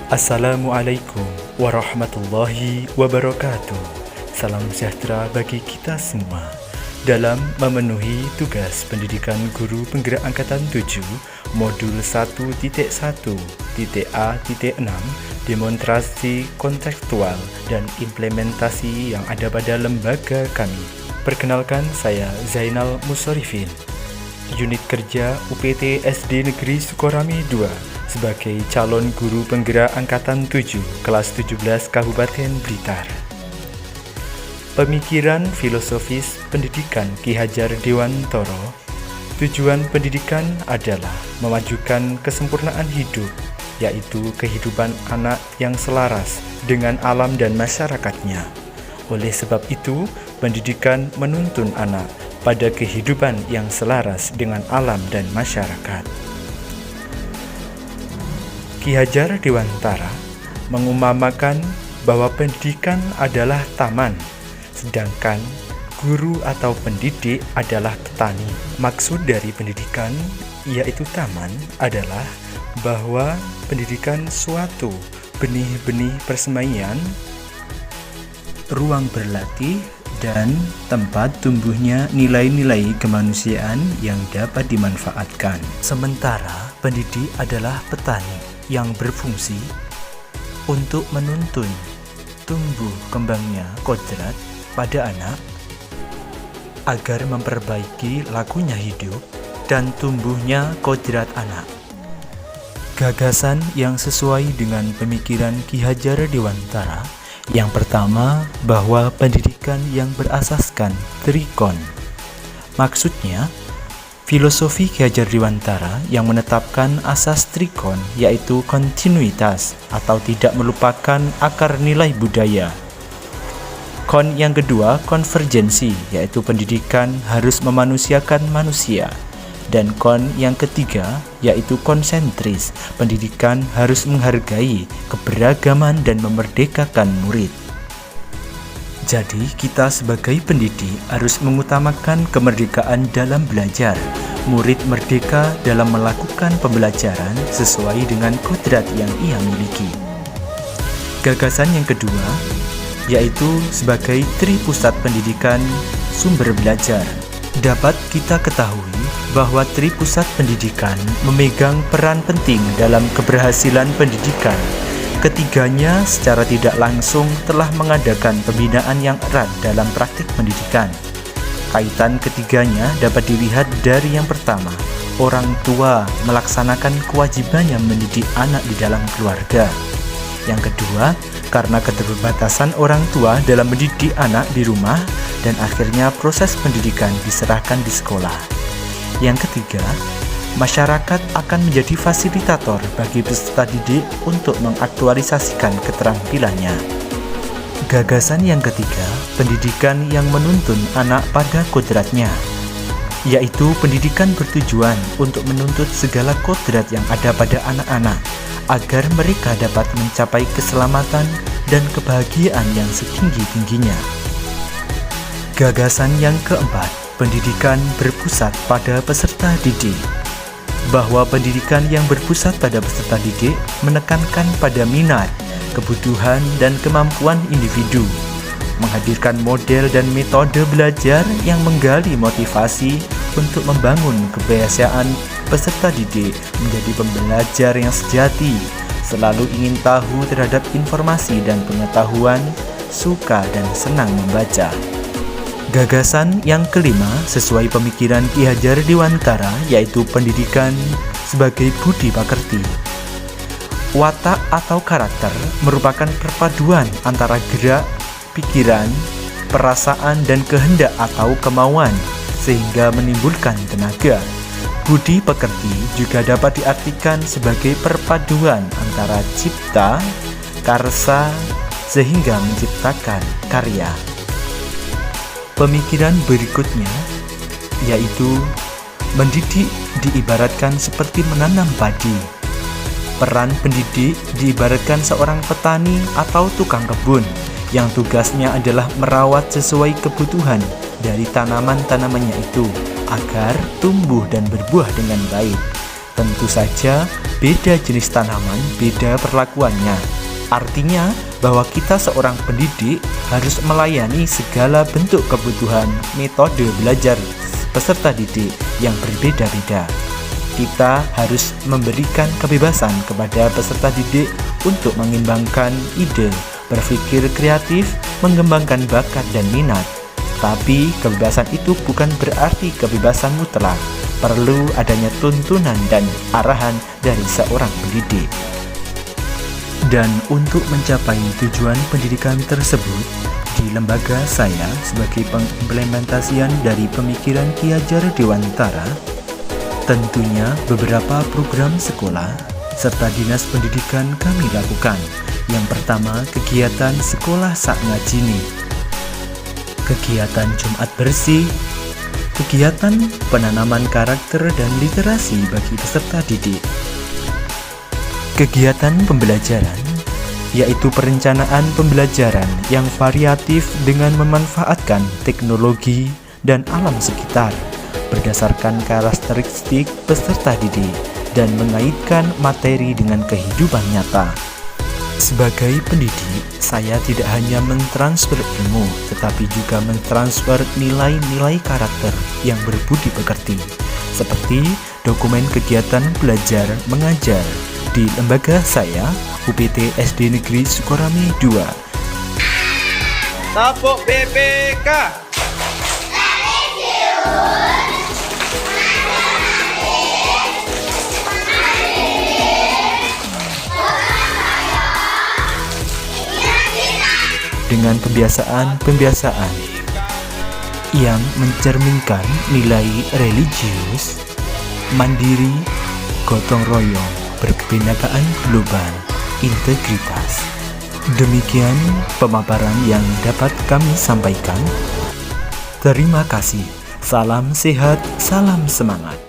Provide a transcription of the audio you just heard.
Assalamualaikum warahmatullahi wabarakatuh. Salam sejahtera bagi kita semua. Dalam memenuhi tugas pendidikan guru penggerak angkatan 7 modul 1.1.A.6 demonstrasi kontekstual dan implementasi yang ada pada lembaga kami. Perkenalkan, saya Zainal Musarifin, unit kerja UPT SD Negeri Sukorame 2 sebagai calon guru penggerak angkatan 7 kelas 17 Kabupaten Blitar. Pemikiran filosofis pendidikan Ki Hajar Dewantara. Tujuan pendidikan adalah memajukan kesempurnaan hidup, yaitu kehidupan anak yang selaras dengan alam dan masyarakatnya. Oleh sebab itu, pendidikan menuntun anak pada kehidupan yang selaras dengan alam dan masyarakat. Ki Hajar Dewantara mengumamakan bahwa pendidikan adalah taman, sedangkan guru atau pendidik adalah petani. Maksud dari pendidikan, yaitu taman, adalah bahwa pendidikan suatu benih-benih persemaian, ruang berlatih, dan tempat tumbuhnya nilai-nilai kemanusiaan yang dapat dimanfaatkan. Sementara pendidik adalah petani yang berfungsi untuk menuntun tumbuh kembangnya kodrat pada anak agar memperbaiki lakunya hidup dan tumbuhnya kodrat anak. Gagasan yang sesuai dengan pemikiran Ki Hajar Dewantara yang pertama, bahwa pendidikan yang berasaskan trikon. Maksudnya, filosofi Ki Hajar Dewantara yang menetapkan asas trikon, yaitu kontinuitas atau tidak melupakan akar nilai budaya. Kon yang kedua, konvergensi, yaitu pendidikan harus memanusiakan manusia. Dan kon yang ketiga, yaitu konsentris, pendidikan harus menghargai keberagaman dan memerdekakan murid. Jadi, kita sebagai pendidik harus mengutamakan kemerdekaan dalam belajar. Murid merdeka dalam melakukan pembelajaran sesuai dengan kodrat yang ia miliki. Gagasan yang kedua, yaitu sebagai tripusat pendidikan sumber belajar. Dapat kita ketahui bahwa tripusat pendidikan memegang peran penting dalam keberhasilan pendidikan. Ketiganya secara tidak langsung telah mengadakan pembinaan yang erat dalam praktik pendidikan. Kaitan ketiganya dapat dilihat dari yang pertama, orang tua melaksanakan kewajibannya mendidik anak di dalam keluarga. Yang kedua, karena keterbatasan orang tua dalam mendidik anak di rumah, dan akhirnya proses pendidikan diserahkan di sekolah. Yang ketiga, masyarakat akan menjadi fasilitator bagi peserta didik untuk mengaktualisasikan keterampilannya. Gagasan yang ketiga, pendidikan yang menuntun anak pada kodratnya, yaitu pendidikan bertujuan untuk menuntut segala kodrat yang ada pada anak-anak, agar mereka dapat mencapai keselamatan dan kebahagiaan yang setinggi-tingginya. Gagasan yang keempat, pendidikan berpusat pada peserta didik, bahwa pendidikan yang berpusat pada peserta didik menekankan pada minat, kebutuhan, dan kemampuan individu, menghadirkan model dan metode belajar yang menggali motivasi untuk membangun kebiasaan peserta didik menjadi pembelajar yang sejati, selalu ingin tahu terhadap informasi dan pengetahuan, suka dan senang membaca. Gagasan yang kelima sesuai pemikiran Ki Hajar Dewantara, yaitu pendidikan sebagai budi pakerti. Watak atau karakter merupakan perpaduan antara gerak, pikiran, perasaan, dan kehendak atau kemauan, sehingga menimbulkan tenaga. Budi pekerti juga dapat diartikan sebagai perpaduan antara cipta, karsa, sehingga menciptakan karya. Pemikiran berikutnya, yaitu mendidik diibaratkan seperti menanam padi. Peran pendidik diibaratkan seorang petani atau tukang kebun yang tugasnya adalah merawat sesuai kebutuhan dari tanaman-tanamannya itu agar tumbuh dan berbuah dengan baik. Tentu saja, beda jenis tanaman, beda perlakuannya. Artinya bahwa kita seorang pendidik harus melayani segala bentuk kebutuhan metode belajar peserta didik yang berbeda-beda. Kita harus memberikan kebebasan kepada peserta didik untuk mengembangkan ide, berpikir kreatif, mengembangkan bakat dan minat. Tapi kebebasan itu bukan berarti kebebasan mutlak. Perlu adanya tuntunan dan arahan dari seorang pendidik. Dan untuk mencapai tujuan pendidikan tersebut, di lembaga saya sebagai pengimplementasian dari pemikiran Ki Hajar Dewantara, tentunya beberapa program sekolah serta dinas pendidikan kami lakukan. Yang pertama, kegiatan sekolah sak ngajini, kegiatan Jumat bersih, kegiatan penanaman karakter dan literasi bagi peserta didik, kegiatan pembelajaran, yaitu perencanaan pembelajaran yang variatif dengan memanfaatkan teknologi dan alam sekitar berdasarkan karakteristik peserta didik dan mengaitkan materi dengan kehidupan nyata. Sebagai pendidik, saya tidak hanya mentransfer ilmu, tetapi juga mentransfer nilai-nilai karakter yang berbudi pekerti, seperti dokumen kegiatan belajar mengajar di lembaga saya, UPT SD Negeri Sukorame 2. Tapuk BPK. Dengan pembiasaan-pembiasaan yang mencerminkan nilai religius, mandiri, gotong royong, berkebinekaan global, integritas. Demikian pemaparan yang dapat kami sampaikan. Terima kasih. Salam sehat, salam semangat.